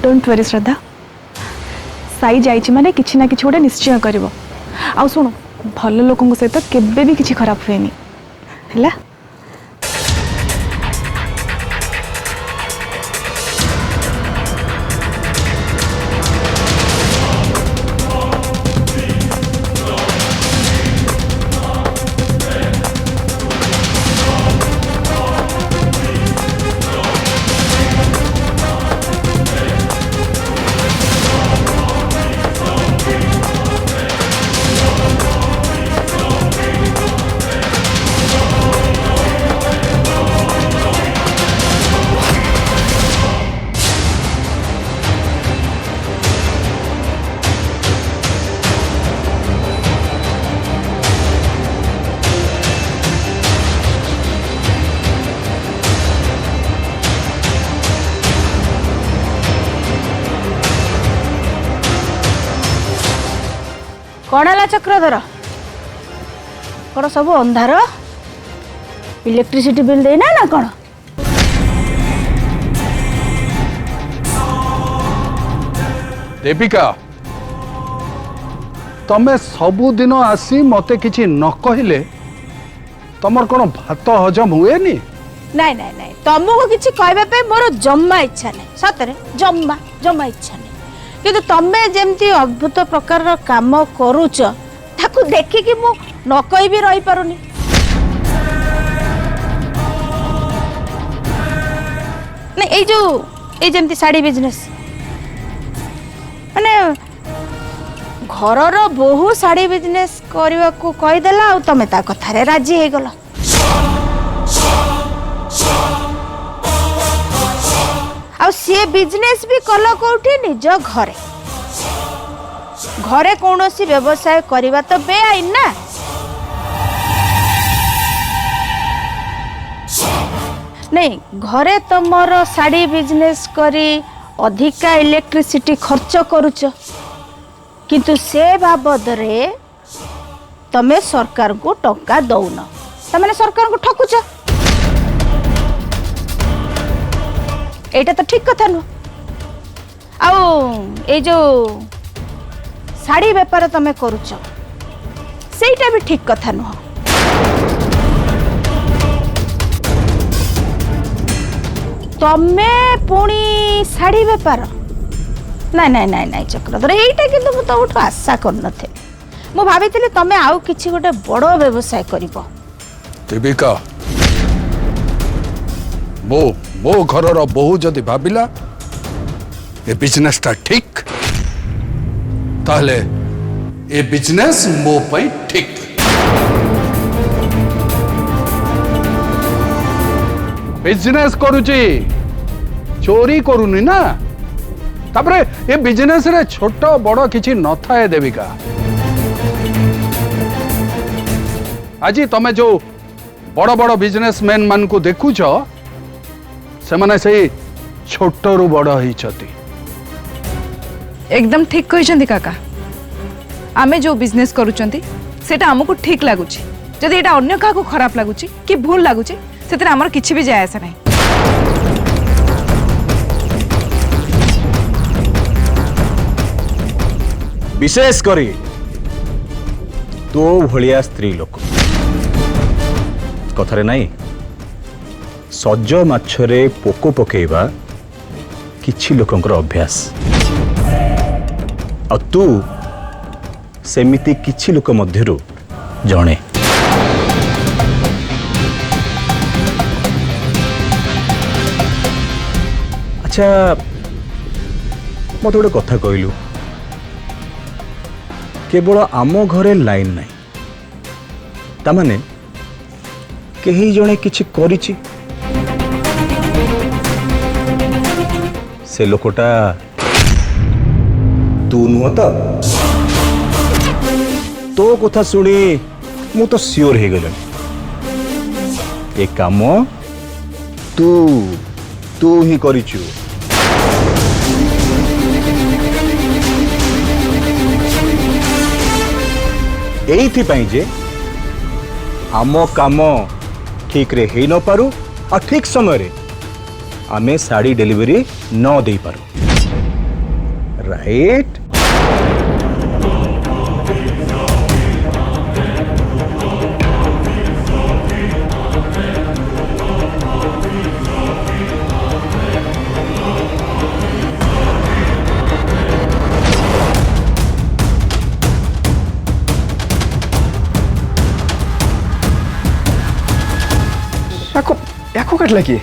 Don't worry श्रद्धा साई जाइछि माने किछि ना किछि गोटे निश्चय करिवो आ सुनो भल लोकन सहित केबे भी किछि खराब हुएनी हैला कौन है चक्रधर कौन सब अंधार इलेक्ट्रिसिटी बिल देना ना कौन देविका तमे सबुदिन आसी मते किछि न कहिले तमर कोन भात हजम हुए नी नहीं नहीं नहीं तुमको किसी कहबे पे मोर जम्मा इच्छा नहीं सतरे जम्मा जम्मा इच्छा नहीं किंतु तमे जेमती अद्भुत प्रकार काम करूच ताकू देखिकी मु न कहि भी रही पारुनी नहीं ए जेमती साड़ी बिजनेस माने घरर बहु साड़ी बिजनेस करने को कहीदेला आ तमे ता कथारे राजी हो गला आ सी बिजनेस भी कल कौटी निज घरे घरे कौन सी व्यवसाय करवा तो बेआईन ना नहीं घरे तुमर साड़ी बिजनेस करी अधिका इलेक्ट्रिसिटी खर्च करुच किंतु से बाबद रे तमे सरकार को टंका दौन तमें सरकार को ठकुच एटा तो ठीक कथा नुह आउ ए जो साड़ी बेपार तमे करुच सेटा भी ठीक कथा नुह तमे पुणी साड़ी बेपार नहीं नहीं नहीं नहीं चक्रधर यहीटा कि मुझे तुम आशा कर मु भाभी तमे आउ किछि गोटे बड़ व्यवसाय करिवो देविका मो घरर बहु जदि भाविला ए बिजनेस ता ठीक ताहले ए बिजनेस मो पई ठीक बिजनेस करूची चोरी करूनी ना तापरे ए बिजनेस रे छोट बड़ किछि न थाए देविका आज तमे जो बड़ बड़ बिजनेसमैन मान को देखुछ से माने से छोट रु बड़ होइछती एकदम ठीक कहिसंती काका आमे जो बिजनेस करूचंती सेटा हमको ठीक लागुची जदि एटा अन्य काको खराब लागुची कि भूल लागुची सेतरे हमर किछि भी जाय आसा नाही विशेष करी तो भलिया स्त्री लोक कथारे नहीं सज माछरे पोको पकेबा किछि लोकंकर अभ्यास आ तू सेमिति किछि लोक मध्यरु जणे अच्छा मत गोटे कथा कहलु केवल आम घरे लाइन नहीं तामाने कहीं जड़े किछि करिछि से लोकटा तू नुह तो कथा शुणी मु तो सियोर हो गल ए काम तू तू ही करिछु एइथिपाई जे आम काम ठीक रे हे न पारू और ठीक समय रे आमे साड़ी डिलीवरी न दे पारू राइट? याको काटला की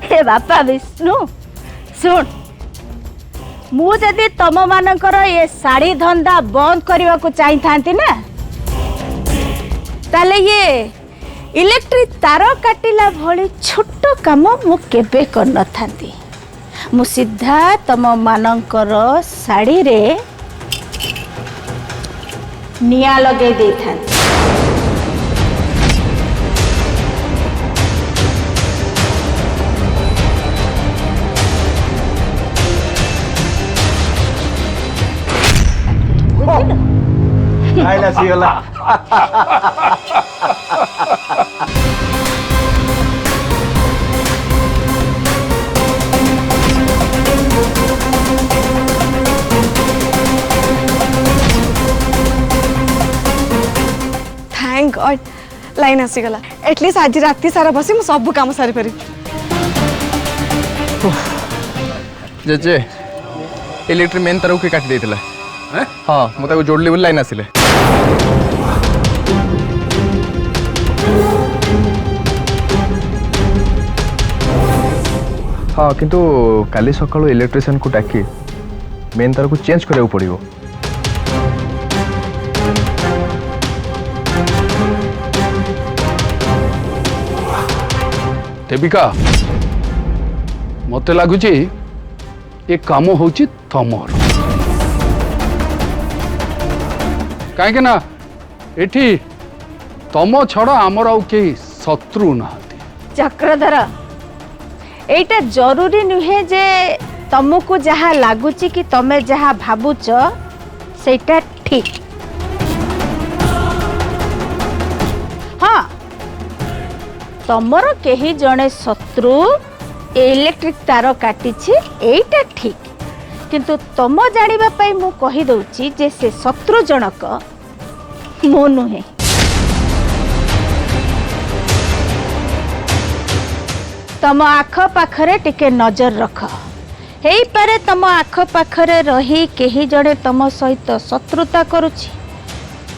हे बापा विष्णु शुण मु जदि तम मानकर ये शाड़ी धंदा बंद करने को चाही थांती ना ताले ये इलेक्ट्रिक तार काटिला भली छोट काम मु केबे कर न थांती मु सीधा तम मानकर शाड़ी रे निया लगे दे थांती लाइन आसीगला थैंक गॉड लाइन आसीगला एटलिस्ट आज राति सारा बसी मु सब काम सारी पारि जेजे इलेक्ट्रिक मेन तार के काटी देथिला हाँ मुझे जोड़ली बोली लाइन आसिले हाँ किंतु काली सकाळु इलेक्ट्रिशियन को डाकी मेन तार को चेंज करने पड़ो देविका मत लगुच ये काम हूँ तमर कहीं ना एठी तम छड़ा आमर आउ के शत्रु ना चक्रधर एटा जरूरी नुहे जे तुमको जहाँ लगुच कि तमे जहाँ भावुच सेटा ठीक हाँ तमर केही जड़े शत्रु इलेक्ट्रिक तार काटी एटा ठीक किंतु तुम जानिबा पई मु कहि दउची जे से शत्रु जनक मो नुहे तम आख पाखरे टिके नजर रख हेई पारे तम आख पाखरे रही केही जड़े तम सहित शत्रुता करुछि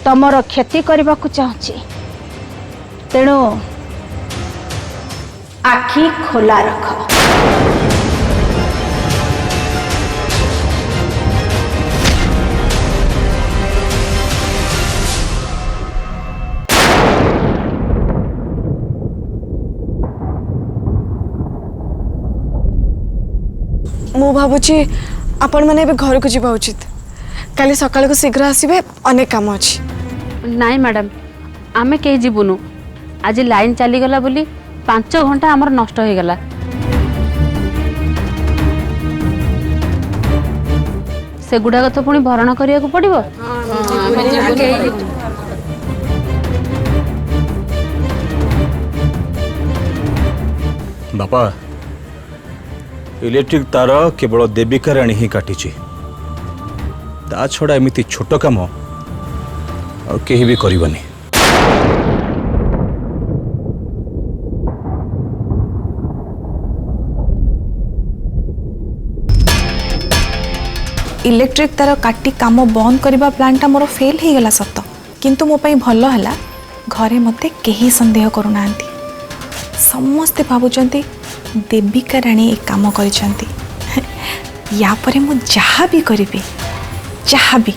तमर क्षति करबा को चाहछि तेणु आखि खोला रख मु भावुची आपण माने एबे घर को जीवा उचित काली सकाळ को शीघ्र आसीबे अनेक काम अछि नाई मैडम आमे कहीं जीवुनु आज लाइन चली गला बोली 5 घंटा आमर नष्ट हो गला से गुड़ाक तो पुणी भरण करिया को पड़िबो बापा इलेक्ट्रिक तार केवल देविका राणी ही काटी ता छड़ा एमती छोट काम और केही भी करबनी इलेक्ट्रिक तार काटी काम बंद करबा प्लानटा मोर फेल हो गला सत किंतु मो पई भलो हला घरे मते केही संदेह करूना समस्ते भावुचंती देविका राणी एक काम करिसंती या परे मु जहाँ भी करिबे जहाँ भी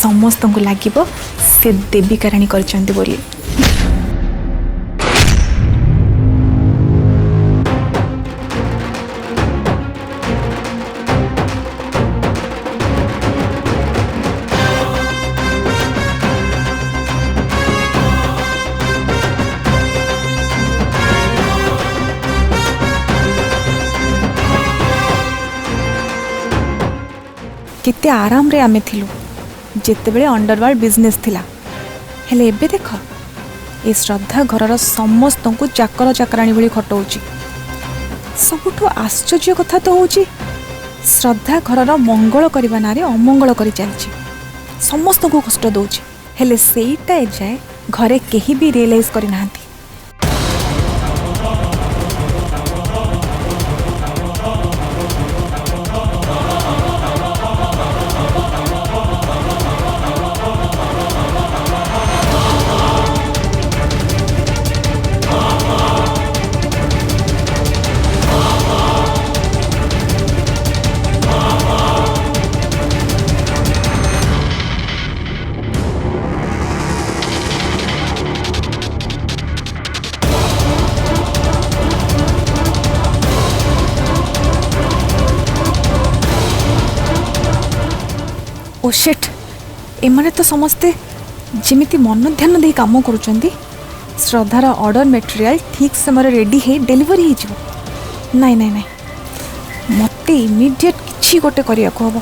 समस्त को लागिबो से देविका राणी करिसंती बोली केते आराम रे आमे थिलु जेतेबेले अंडरवर्ल्ड बिजनेस थिला हेले एबे देख ए श्रद्धा घरर समस्त को चाकर चाकराणी भली खटौची सबुठु आश्चर्य कथा तो होची श्रद्धा घरर मंगल करबा नारे अमंगल करी चलची समस्त को कष्ट दउची हेले सेईटा ए जाए घरे केही भी रियलाइज करि नाहंती ओ शिट एमाने तो समस्ते जेमिति मन ध्यान दे काम करूचंदी श्रद्धार ऑर्डर मटेरियल ठीक समय रेडी है डेलीवरी हो नाई नाई नाई मते इमीडिएट किछि गोटे करिया को हबो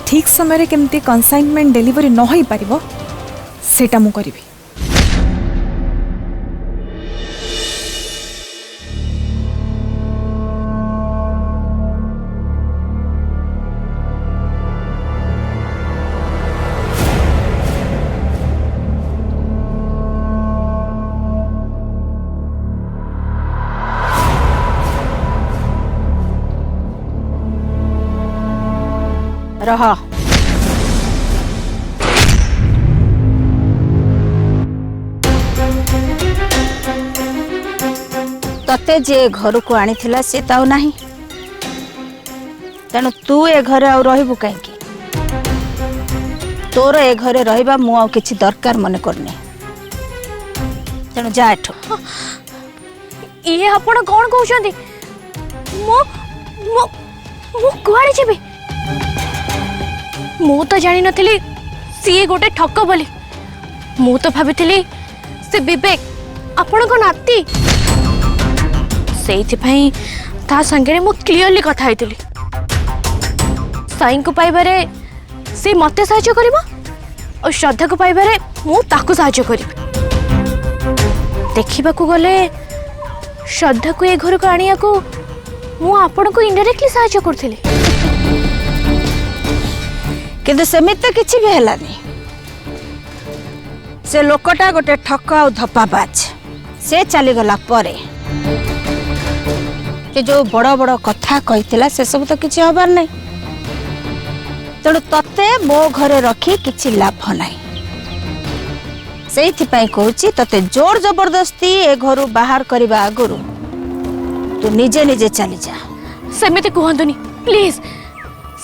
ठीक समय केमती कंसाइनमेंट डेलीवरी न होई परिबो सेटा मु करिवि रह तते जे घर को आनी थिला से ताऊ नाही तेणु तू ए घरे आउ रहिबु काईकी तोर ए घरे रहिबा मु आउ किछि दरकार मने करने तेणु जा एठो ये आपण कोन कहउछंदी मो मो मो कुआडे जेबी मु तो जानी नथिली सी गोटे ठक बोली मु तो भाभी से विवेक आपण को नाती से ता संगे मु क्लियरली कथा होइतिली साईं को पाइबारे से मते सहायता करिबो और श्रद्धा को पाइबारे मु ताको सहायता करिबि देखिबा को गले श्रद्धा को ए घर को आनिया को मु आपण को इनडायरेक्टली सहायता करथिली किंतु सेमित किछि भी हेलानी से लोकटा गोटे ठक आ धप्पाबाज से चली गला परे से जो बड़ बड़ कथा कहितला से सब तो किछि हबार नै तेणु तते मो घरे रखी किछि लाभ नै सेइथि पई कहूची तते जोर जबरदस्ती ए घरु बाहर करबा आगुरु तू निजे निजे चली जा सेमिति कहंतुनी प्लीज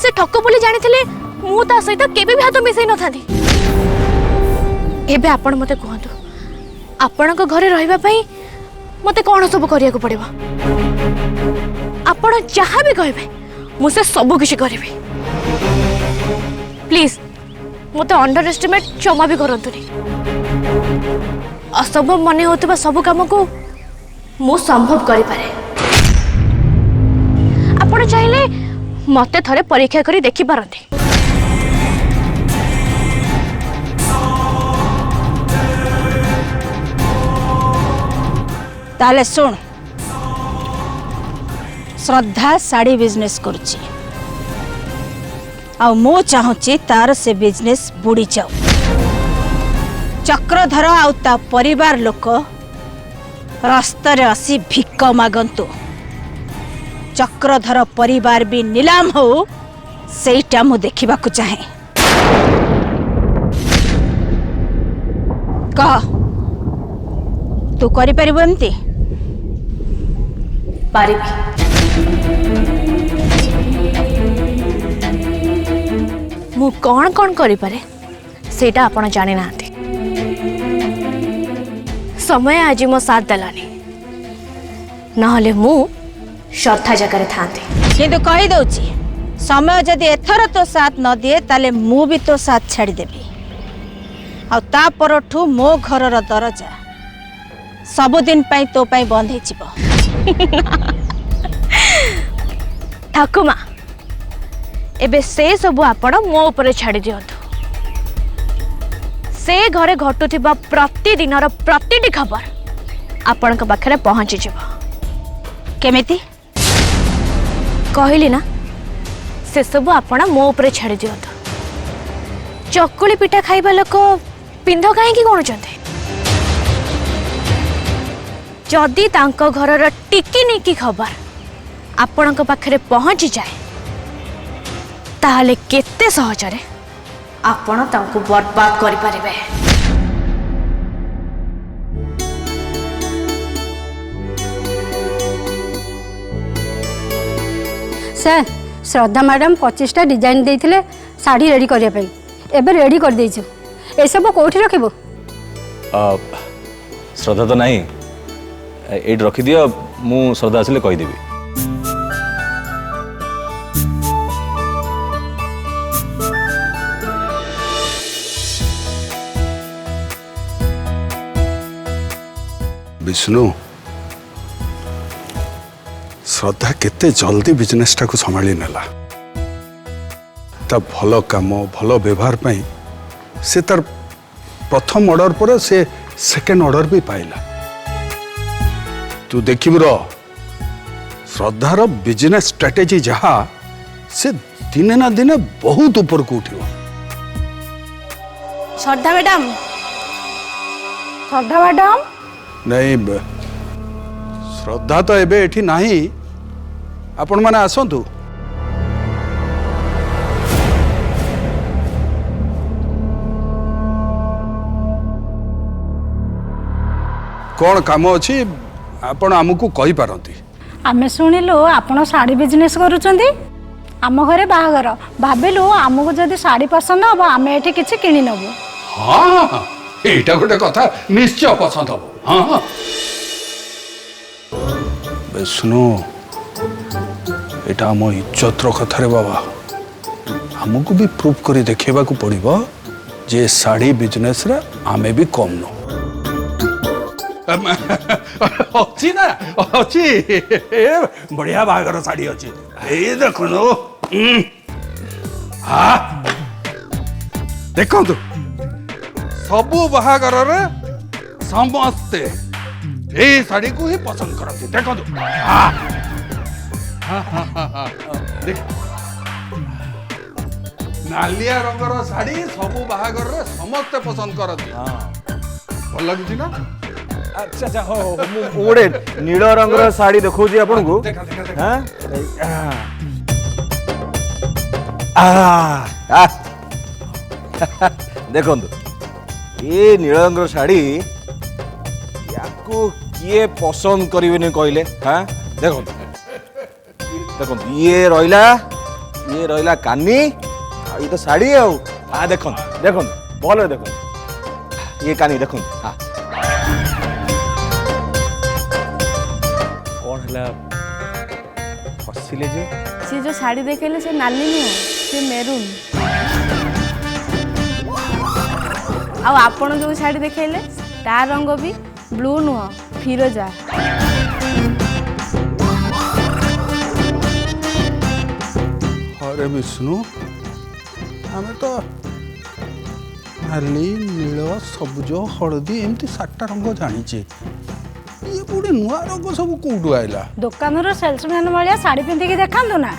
से ठक बोली जानिथिले मु ता सहित केबे भी हाथ मिसई न थांदी एबे आपण मते कहंतु आपण को घरे रहिबा पई मते कोन सब करिया को पड़िबो आपण जहां भी कहबे मु से सब किछि करबी प्लीज मते अंडर एस्टिमेट क्षमा भी करंतुनी असंभव मने होतबा सब काम को मु संभव करि पारे आपण चाहिले मते थरे परीक्षा करी देखि पारंती ताले सुन श्रद्धा साड़ी बिजनेस करुची आ मु चाहूची तार से बिजनेस बुड़ी जाऊ चक्रधर आउ ता परिवार लोक रास्तारे आसी भिक मागंतु चक्रधर परिवार भी नीलाम हो सेटा मु देखिबा को चाहे कह तू करि परिबो एमती पारिबी मु कौन कौन करि पारे सेटा आपण जानि नांती समय आज मो साथ दलानी नहले मु श्रद्धा जगह थांती किंतु कहि दउची समय जदि एथर तो साथ न दिए ताले मु भी तो साथ छाड़ी देबी आ ता परठू मो घरर दरजा सबुदिन पाई तो पाई बंद हे छिबो ठाकुमा एबे से सब आपण मो ऊपर छाड़ी दियंतु से घरे घटुथिबा प्रतिदिन प्रतिटी खबर आपण पाखे पहुंची जीव केमिति कहली ना से सब आपण मो ऊपर छाड़ी दियंतु चकुली पिठा खाइबा लोक पिंध कहीं गणुचंते जदि तांको घरर टिकी निकी खबर आपण पाखे पहुंची जाए ताहले केते सहजरे आपण तांको बर्बाद करि परिबे। सर श्रद्धा मैडम 25टा डिजाइन देइथिले साड़ी रेडी करिया पई एबे रेडी कर देइछु ए सब कोठी रखिबो श्रद्धा तो नहीं एट रखी दियो मु श्रद्धा आसिले कहि देबी विष्णु श्रद्धा केते जल्दी बिजनेस टाको संभाली नेला ता भलो काम भलो व्यवहार पाई से तार प्रथम ऑर्डर पर से सेकेंड ऑर्डर भी पाइला तू देखिब श्रद्धार बिजनेस स्ट्रेटेजी जहा से दिने ना दिने बहुत ऊपर को उठियो। श्रद्धा मैडम नहीं श्रद्धा तो एबे एठी नाही आपण माने आसंतु कौन काम अच्छी आपण आमको कहि पारंती आमे सुनिलु आपण साड़ी बिजनेस करूचंदी आम घरे बाहागर भाबिलु आमको जदि साड़ी पसंद हम आमे एठी किछि किनि नबु। हाँ एटा गोटे कथा निश्चय पसंद हबो। हाँ विष्णु एटा आम इज्जतर कथा रे बाबा हमको भी प्रूफ करी देखेबा को पड़िबो जे साड़ी बिजनेस रे आमे भी कम नो अच्छी ना अच्छी बढ़िया बागर साड़ी अच्छी ए देखो हाँ देखो सबू बाहागर रे समस्ते ए साड़ी को ही पसंद करती देखो देख नालिया रंगर साड़ी सबू बाहागर रे समस्ते पसंद करती भल लगुची ना। अच्छा अच्छा हो गोटे नील रंगर साड़ी देखौची आपन को हां देखंतु ये नील रंगर साड़ी याको किए पसंद करिवेनी कहले हां देखंतु देखंतु ये रहिला कानी ये तो साड़ी आ देखंतु देखंतु भलो देखंतु ये कानी देखंतु हां हसिले जे सी जो साड़ी देखेले से नाली नहीं से मेरून आ आपण जो साड़ी देखेले ता रंग भी ब्लू नुह फिरोजा। अरे विष्णु आमे तो नाली नील सबुज हलदी एमती 7टा रंग जानिचे ये पूरे नुआ रंग सब कोडू आइला दुकान रो सेल्समैन वालिया साड़ी पिंधि के देखांदो ना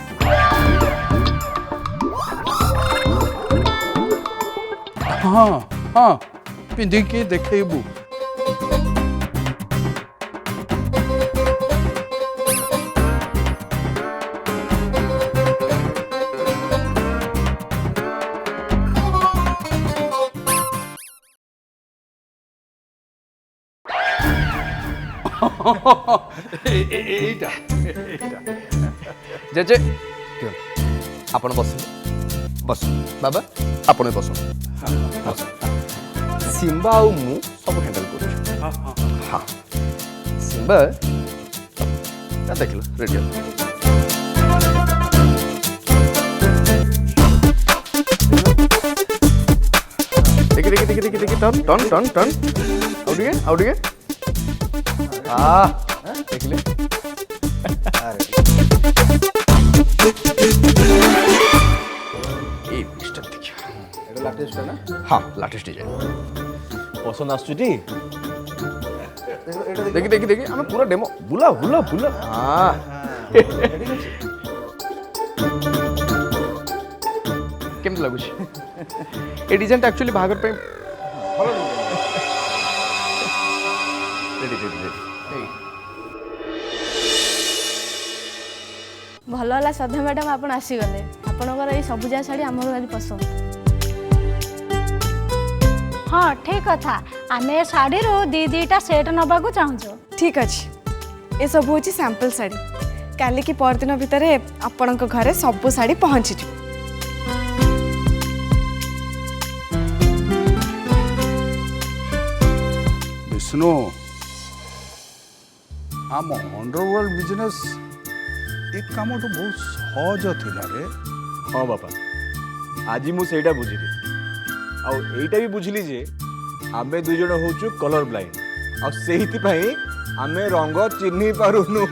हाँ हाँ पिंधि के देखेबू जेजे आपण बस बस बाबा आपण बस सिम्बा आउ मु सब हैंडल करू हाँ सिम्बा देख लो रेडी देखी turn turn turn turn out के देख ले এটা লাটেস্টটা না हाँ लाटेस्ट डिजाइन পছন্দ আসছুটি देखी देखी देखी हमें पूरा डेमो বুলা বুলা বুলা हाँ केमती लगुच ए डिजाइन एक्चुअली बाहागर पे रेडी रेडी रेडी ଭଲ ହେଲା ଶ୍ରଦ୍ଧା ମ୍ୟାଡ଼ାମ୍ ଆପଣ ଆସିଗଲେ ଆପଣଙ୍କର ଏଇ ସବୁଜା ଶାଢ଼ୀ ଆମର ଭାରି ପସନ୍ଦ ହଁ ଠିକ୍ କଥା ଆମେ ଏ ଶାଢ଼ୀରୁ ଦୁଇଟା ସେଟ୍ ନେବାକୁ ଚାହୁଁଛୁ ଠିକ୍ ଅଛି ଏସବୁ ହେଉଛି ସାମ୍ପଲ୍ ଶାଢ଼ୀ କାଲି କି ପରଦିନ ଭିତରେ ଆପଣଙ୍କ ଘରେ ସବୁ ଶାଢ଼ୀ ପହଞ୍ଚିଯିବ विष्णु आम अंडरवर्ल्ड बिजनेस एक काम तो बहुत सहज थिला रे ହଁ ବାପା ଆଜି ମୁଁ ସେଇଟା ବୁଝିଲି ଆଉ ଏଇଟା ବି ବୁଝିଲି ଯେ ଆମେ ଦୁଇ ଜଣ ହଉଛୁ କଲର ବ୍ଲାଇଣ୍ଡ ଆଉ ସେଇଥିପାଇଁ ଆମେ ରଙ୍ଗ ଚିହ୍ନି ପାରୁନୁ